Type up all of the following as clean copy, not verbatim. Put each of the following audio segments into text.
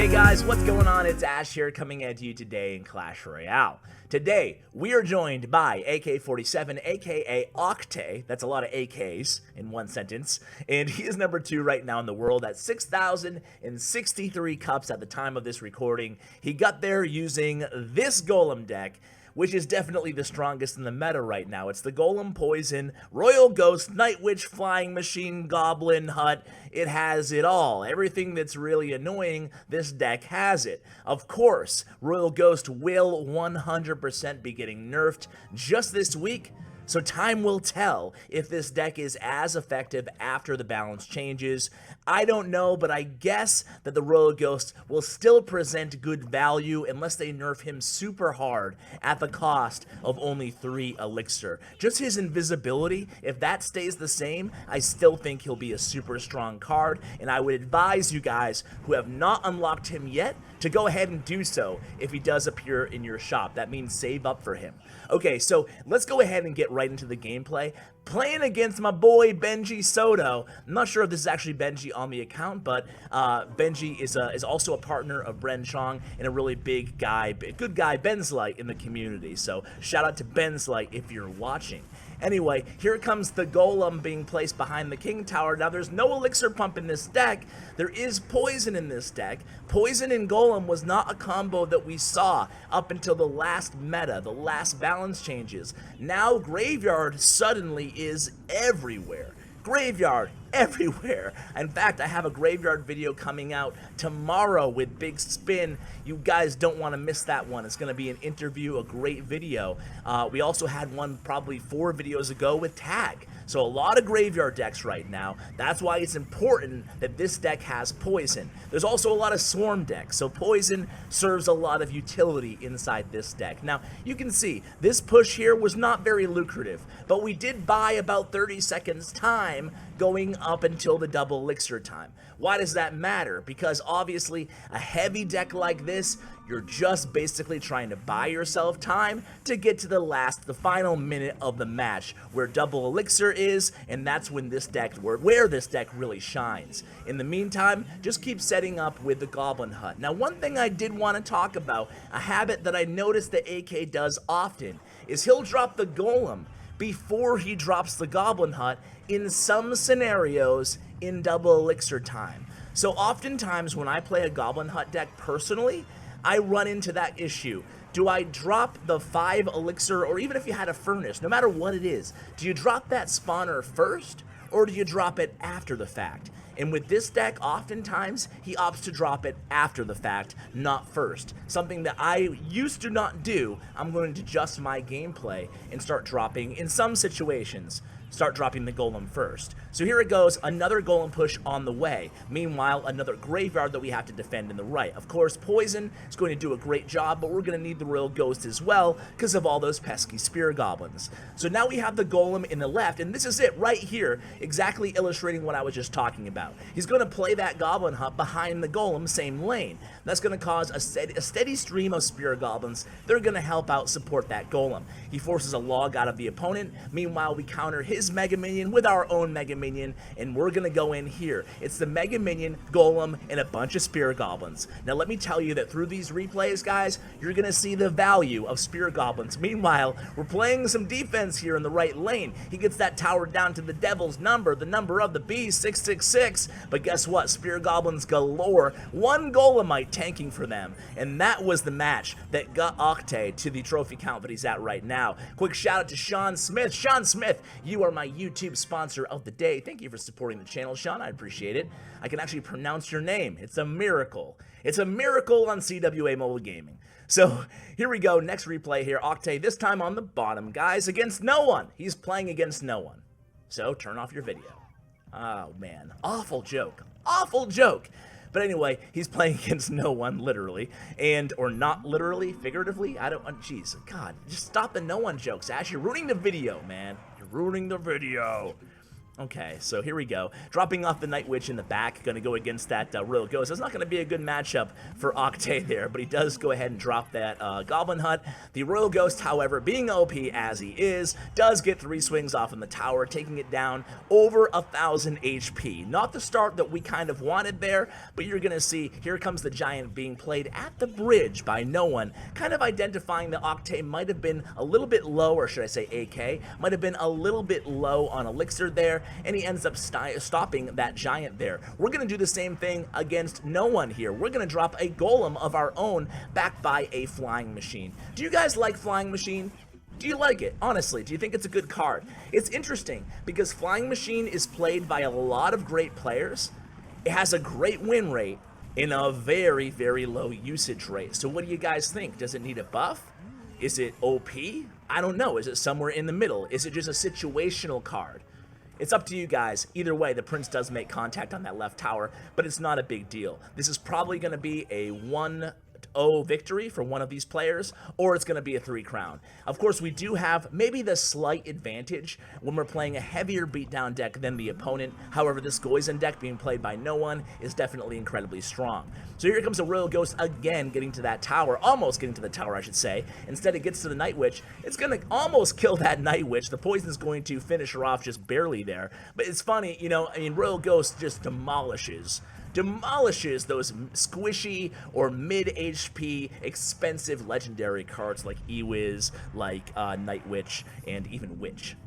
Hey guys, what's going on? It's Ash here coming at you today in Clash Royale. Today, we are joined by AK-47, aka Octay. That's a lot of AKs in one sentence. And he is number 2 right now in the world at 6,063 cups at the time of this recording. He got there using this Golem deck, which is definitely the strongest in the meta right now. It's the Golem, Poison, Royal Ghost, Night Witch, Flying Machine, Goblin Hut. It has it all. Everything that's really annoying, this deck has it. Of course, Royal Ghost will 100% be getting nerfed just this week, so time will tell if this deck is as effective after the balance changes. I don't know, but I guess that the Royal Ghost will still present good value unless they nerf him super hard at the cost of only 3 elixir. Just his invisibility, if that stays the same, I still think he'll be a super strong card, and I would advise you guys who have not unlocked him yet to go ahead and do so if he does appear in your shop. That means save up for him. Okay, so let's go ahead and get right into the gameplay. Playing against my boy Benji Soto. I'm not sure if this is actually Benji on the account, but Benji is also a partner of Bren Chong and a really big guy, good guy, Benzlight in the community. So shout out to Benzlight if you're watching. Anyway, here comes the Golem being placed behind the King Tower. Now, there's no Elixir Pump in this deck. There is Poison in this deck. Poison and Golem was not a combo that we saw up until the last meta, the last balance changes. Now, Graveyard suddenly is everywhere. Graveyard everywhere. In fact, I have a Graveyard video coming out tomorrow with Big Spin. You guys don't want to miss that one. It's going to be an interview, a great video. We also had one probably 4 videos ago with Tag. So a lot of Graveyard decks right now. That's why it's important that this deck has Poison. There's also a lot of Swarm decks, so Poison serves a lot of utility inside this deck. Now, you can see this push here was not very lucrative, but we did buy about 30 seconds time going up until the double elixir time. Why does that matter? Because obviously a heavy deck like this, you're just basically trying to buy yourself time to get to the final minute of the match where double elixir is, and that's when this deck, where this deck really shines. In the meantime, just keep setting up with the Goblin Hut. Now, one thing I did want to talk about, a habit that I noticed that AK does often, is he'll drop the Golem before he drops the Goblin Hut in some scenarios in double elixir time. So oftentimes when I play a Goblin Hut deck personally, I run into that issue. Do I drop the 5 elixir, or even if you had a furnace, no matter what it is, do you drop that spawner first, or do you drop it after the fact? And with this deck, oftentimes, he opts to drop it after the fact, not first. Something that I used to not do. I'm going to adjust my gameplay and start dropping, in some situations, start dropping the Golem first. So here it goes, another Golem push on the way. Meanwhile, another Graveyard that we have to defend in the right. Of course, Poison is going to do a great job, but we're going to need the Royal Ghost as well because of all those pesky Spear Goblins. So now we have the Golem in the left, and this is it right here, exactly illustrating what I was just talking about. He's going to play that Goblin Hut behind the Golem, same lane. That's going to cause a steady stream of Spear Goblins. They're going to help out support that Golem. He forces a log out of the opponent. Meanwhile, we counter his Mega Minion with our own Mega Minion, and we're gonna go in here. It's the Mega Minion, Golem, and a bunch of Spear Goblins. Now let me tell you that through these replays, guys, you're gonna see the value of Spear Goblins. Meanwhile, we're playing some defense here in the right lane. He gets that tower down to the devil's number, the number of the beast, 666, but guess what? Spear Goblins galore. 1 Golemite tanking for them, and that was the match that got Octay to the trophy count that he's at right now. Quick shout out to Sean Smith. Sean Smith, you are my YouTube sponsor of the day. Thank you for supporting the channel, Sean. I appreciate it. I can actually pronounce your name. It's a miracle. It's a miracle on CWA Mobile Gaming. So here we go. Next replay here. Octay, this time on the bottom, guys, against no one. He's playing against no one. So turn off your video. Oh, man. Awful joke. Awful joke. But anyway, he's playing against no one, literally, or not literally, figuratively. Jeez, God, just stop the no one jokes, Ash. You're ruining the video, man. You're ruining the video. Okay, so here we go. Dropping off the Night Witch in the back, going to go against that Royal Ghost. That's not going to be a good matchup for Octay there, but he does go ahead and drop that Goblin Hut. The Royal Ghost, however, being OP as he is, does get 3 swings off in the tower, taking it down over 1,000 HP. Not the start that we kind of wanted there, but you're going to see here comes the Giant being played at the bridge by no one, kind of identifying that Octay might have been a little bit low, or should I say AK, might have been a little bit low on Elixir there, and he ends up stopping that Giant there. We're going to do the same thing against no one here. We're going to drop a Golem of our own backed by a Flying Machine. Do you guys like Flying Machine? Do you like it? Honestly, do you think it's a good card? It's interesting because Flying Machine is played by a lot of great players. It has a great win rate in a very, very low usage rate. So what do you guys think? Does it need a buff? Is it OP? I don't know. Is it somewhere in the middle? Is it just a situational card? It's up to you guys. Either way, the Prince does make contact on that left tower, but it's not a big deal. This is probably going to be a 1-0 victory for one of these players, or it's going to be a 3 crown. Of course, we do have maybe the slight advantage when we're playing a heavier beatdown deck than the opponent. However, this Goizen deck being played by no one is definitely incredibly strong. So here comes the Royal Ghost again getting to that tower, almost getting to the tower, I should say. Instead, it gets to the Night Witch. It's going to almost kill that Night Witch. The poison's going to finish her off just barely there. But it's funny, you know, I mean, Royal Ghost just demolishes those squishy or mid HP expensive legendary cards like Ewiz, like Night Witch, and even Witch.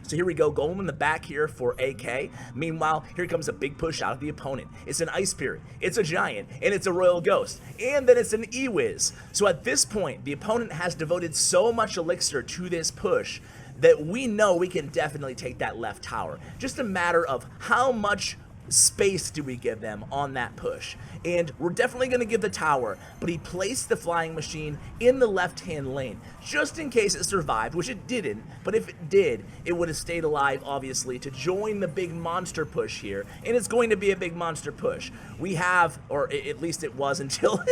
So here we go, Golem in the back here for AK. Meanwhile, here comes a big push out of the opponent. It's an Ice Spirit, it's a Giant, and it's a Royal Ghost, and then it's an Ewiz. So at this point, the opponent has devoted so much Elixir to this push that we know we can definitely take that left tower. Just a matter of how much space do we give them on that push, and we're definitely going to give the tower, but he placed the Flying Machine in the left-hand lane just in case it survived, which it didn't, but if it did, it would have stayed alive, obviously, to join the big monster push here, and it's going to be a big monster push. We have, or at least it was until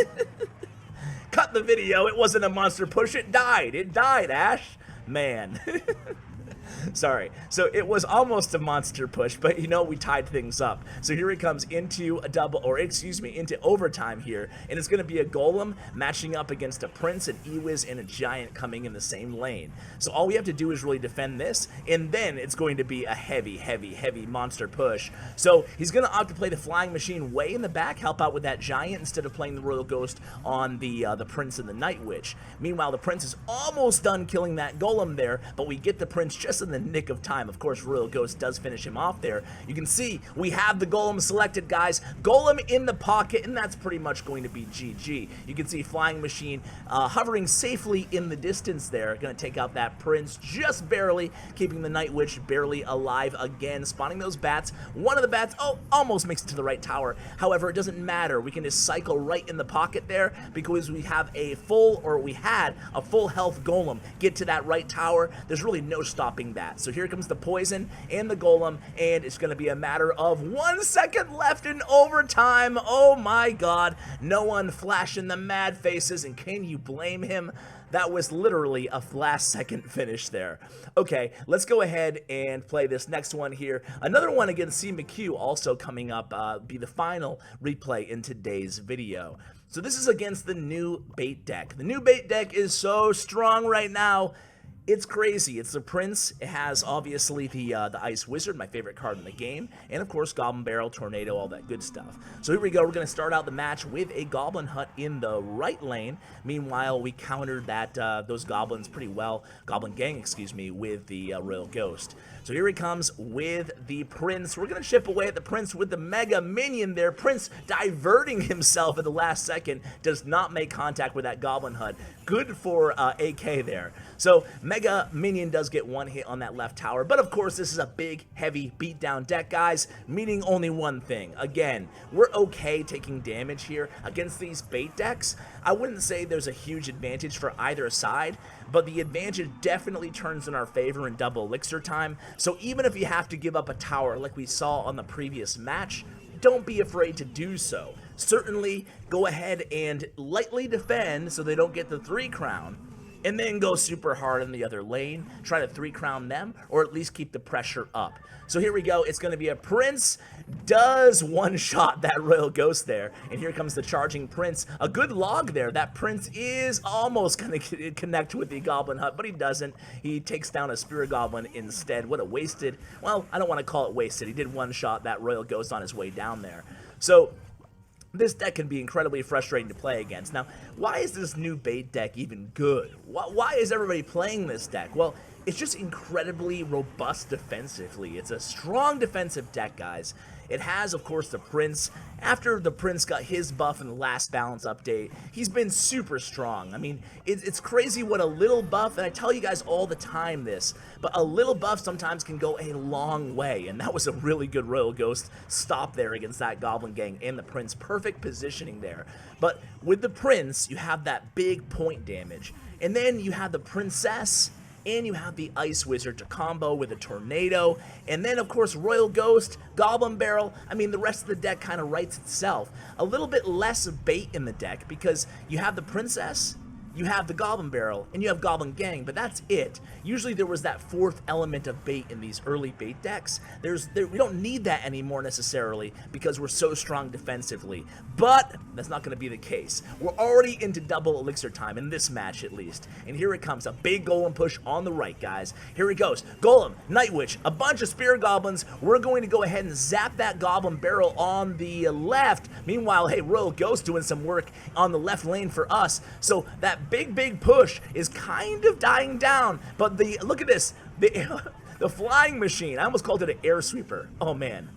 cut the video, it wasn't a monster push, it died, Ash, man. Sorry. So it was almost a monster push, but you know, we tied things up. So here it comes into a double, or excuse me, into overtime here, and it's going to be a Golem matching up against a Prince, an Ewiz, and a Giant coming in the same lane. So all we have to do is really defend this, and then it's going to be a heavy, heavy, heavy monster push. So he's going to opt to play the Flying Machine way in the back, help out with that Giant instead of playing the Royal Ghost on the Prince and the Night Witch. Meanwhile, the Prince is almost done killing that Golem there, but we get the Prince just in the nick of time. Of course, Royal Ghost does finish him off there. You can see we have the Golem selected, guys. Golem in the pocket, and that's pretty much going to be GG. You can see Flying Machine hovering safely in the distance there. Going to take out that Prince just barely, keeping the Night Witch barely alive again, spawning those bats. One of the bats, oh, almost makes it to the right tower. However, it doesn't matter. We can just cycle right in the pocket there because we have a full, or we had a full health Golem get to that right tower. There's really no stopping that. So here comes the poison and the Golem, and it's going to be a matter of 1 second left in overtime. Oh my god, no one flashing the mad faces, and can you blame him? That was literally a last second finish there. Okay, let's go ahead and play this next one here. Another one against C. McHugh also coming up, be the final replay in today's video. So this is against the new bait deck. The new bait deck is so strong right now. It's crazy. It's the Prince. It has obviously the Ice Wizard, my favorite card in the game, and of course Goblin Barrel, Tornado, all that good stuff. So here we go. We're going to start out the match with a Goblin Hut in the right lane. Meanwhile, we countered that those goblins pretty well, Goblin Gang, excuse me, with the Royal Ghost. So here he comes with the Prince. We're going to chip away at the Prince with the Mega Minion there. Prince diverting himself at the last second, does not make contact with that Goblin Hut. Good for AK there. So Mega Minion does get one hit on that left tower, but of course this is a big, heavy beatdown deck, guys, meaning only one thing. Again, we're okay taking damage here against these bait decks. I wouldn't say there's a huge advantage for either side, but the advantage definitely turns in our favor in double elixir time. So even if you have to give up a tower like we saw on the previous match, don't be afraid to do so. Certainly go ahead and lightly defend so they don't get the 3 crown, and then go super hard in the other lane, try to 3-crown them, or at least keep the pressure up. So here we go, it's going to be a Prince, does one-shot that Royal Ghost there, and here comes the charging Prince. A good log there, that Prince is almost going to connect with the Goblin Hut, but he doesn't. He takes down a Spirit Goblin instead. What a wasted, well, I don't want to call it wasted. He did one-shot that Royal Ghost on his way down there. So this deck can be incredibly frustrating to play against. Now, why is this new bait deck even good? Why is everybody playing this deck? Well, it's just incredibly robust defensively. It's a strong defensive deck, guys. It has, of course, the Prince. After the Prince got his buff in the last balance update, he's been super strong. I mean, it's crazy what a little buff, and I tell you guys all the time this, but a little buff sometimes can go a long way, and that was a really good Royal Ghost stop there against that Goblin Gang and the Prince. Perfect positioning there. But with the Prince, you have that big point damage, and then you have the Princess, and you have the Ice Wizard to combo with a Tornado, and then of course Royal Ghost, Goblin Barrel. I mean, the rest of the deck kind of writes itself. A little bit less of bait in the deck because you have the Princess, you have the Goblin Barrel, and you have Goblin Gang, but that's it. Usually there was that fourth element of bait in these early bait decks. We don't need that anymore necessarily because we're so strong defensively, but that's not going to be the case. We're already into double elixir time in this match at least, and here it comes, a big Golem push on the right, guys. Here it goes, Golem, Night Witch, a bunch of Spirit Goblins. We're going to go ahead and zap that Goblin Barrel on the left. Meanwhile, hey, Royal Ghost doing some work on the left lane for us, so that big push is kind of dying down, but look at this, the flying machine, I almost called it an air sweeper, oh man,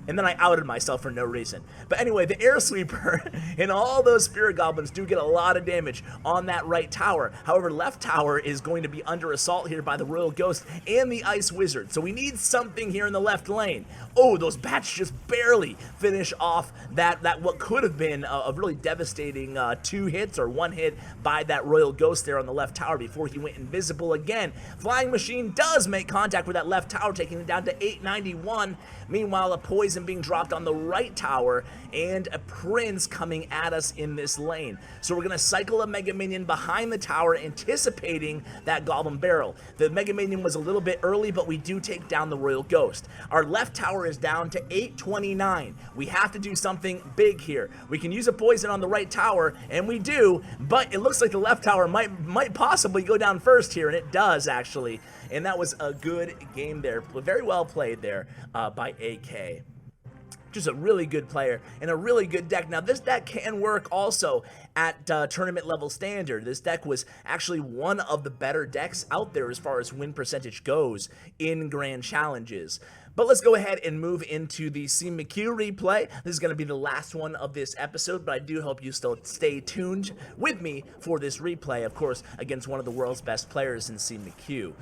and then I outed myself for no reason. But anyway, the air sweeper and all those Spirit Goblins do get a lot of damage on that right tower. However, left tower is going to be under assault here by the Royal Ghost and the Ice Wizard. So we need something here in the left lane. Oh, those bats just barely finish off that what could have been a really devastating 2 hits or 1 hit by that Royal Ghost there on the left tower before he went invisible again. Flying Machine does make contact with that left tower, taking it down to 891. Meanwhile, a poison being dropped on the right tower and a Prince coming at us in this lane. So we're going to cycle a Mega Minion behind the tower, anticipating that Goblin Barrel. The Mega Minion was a little bit early, but we do take down the Royal Ghost. Our left tower is down to 829. We have to do something big here. We can use a poison on the right tower, and we do, but it looks like the left tower might possibly go down first here, and it does actually. And that was a good game there. Very well played there by AK. Just a really good player and a really good deck. Now, this deck can work also at tournament level standard. This deck was actually one of the better decks out there as far as win percentage goes in grand challenges. But let's go ahead and move into the C McHugh replay. This is going to be the last one of this episode, but I do hope you still stay tuned with me for this replay, of course, against one of the world's best players in C McHugh.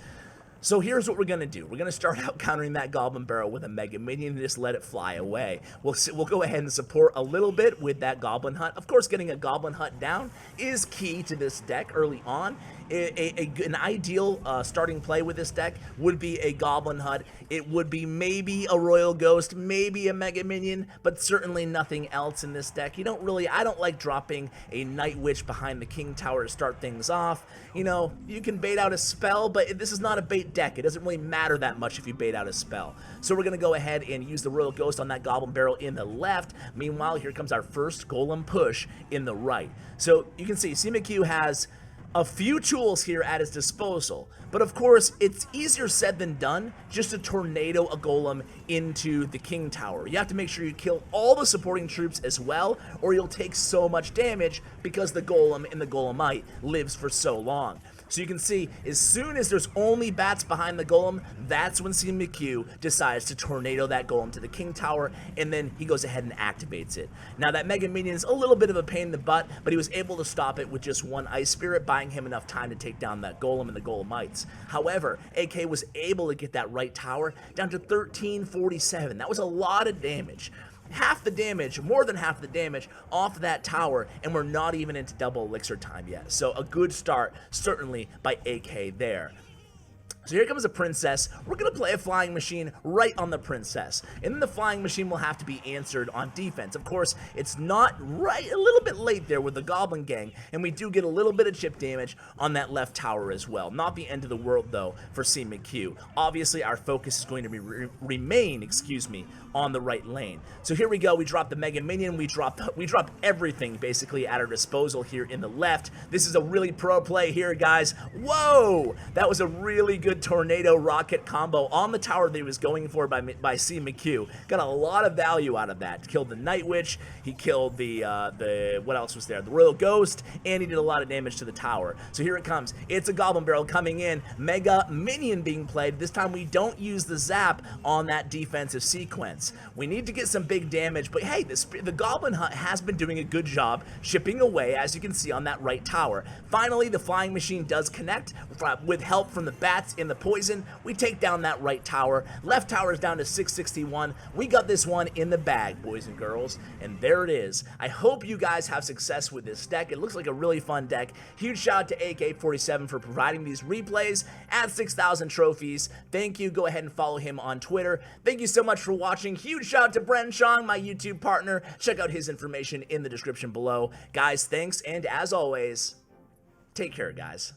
So here's what we're going to do. We're going to start out countering that Goblin Barrel with a Mega Minion and just let it fly away. We'll go ahead and support a little bit with that Goblin Hut. Of course, getting a Goblin Hut down is key to this deck early on. An ideal starting play with this deck would be a Goblin Hut. It would be maybe a Royal Ghost, maybe a Mega Minion, but certainly nothing else in this deck. I don't like dropping a Night Witch behind the King Tower to start things off. You know, you can bait out a spell, but this is not a bait deck. It doesn't really matter that much if you bait out a spell. So we're going to go ahead and use the Royal Ghost on that Goblin Barrel in the left. Meanwhile, here comes our first Golem push in the right. So you can see C McHugh has a few tools here at his disposal, but of course it's easier said than done just to tornado a Golem into the King Tower. You have to make sure you kill all the supporting troops as well, or you'll take so much damage because the Golem and the Golemite lives for so long. So you can see, as soon as there's only bats behind the Golem, that's when C McHugh decides to tornado that Golem to the King Tower, and then he goes ahead and activates it. Now that Mega Minion is a little bit of a pain in the butt, but he was able to stop it with just one Ice Spirit, buying him enough time to take down that Golem and the Golemites. However, AK was able to get that right tower down to 1347. That was a lot of damage. Half the damage, more than half the damage off that tower, and we're not even into double elixir time yet. So a good start, certainly, by AK there. So here comes a princess. We're going to play a flying machine right on the princess. And then the flying machine will have to be answered on defense. Of course, it's not right, a little bit late there with the Goblin Gang. And we do get a little bit of chip damage on that left tower as well. Not the end of the world, though, for C McHugh. Obviously, our focus is going to remain, on the right lane. So here we go. We drop the Mega Minion. We drop everything, basically, at our disposal here in the left. This is a really pro play here, guys. Whoa! That was a really good tornado rocket combo on the tower that he was going for by C McHugh. Got a lot of value out of that. Killed the Night Witch, he killed the what else was there? The Royal Ghost, and he did a lot of damage to the tower. So here it comes. It's a Goblin Barrel coming in. Mega Minion being played. This time we don't use the zap on that defensive sequence. We need to get some big damage, but hey, the Goblin Hut has been doing a good job chipping away, as you can see on that right tower. Finally, the flying machine does connect with help from the bats in the poison. We take down that right tower. Left tower is down to 661. We got this one in the bag, boys and girls, and there it is. I hope you guys have success with this deck. It looks like a really fun deck. Huge shout out to AK-47 for providing these replays at 6,000 trophies. Thank you. Go ahead and follow him on Twitter. Thank you so much for watching. Huge shout out to Bren Chong, my YouTube partner. Check out his information in the description below. Guys, thanks, and as always, take care, guys.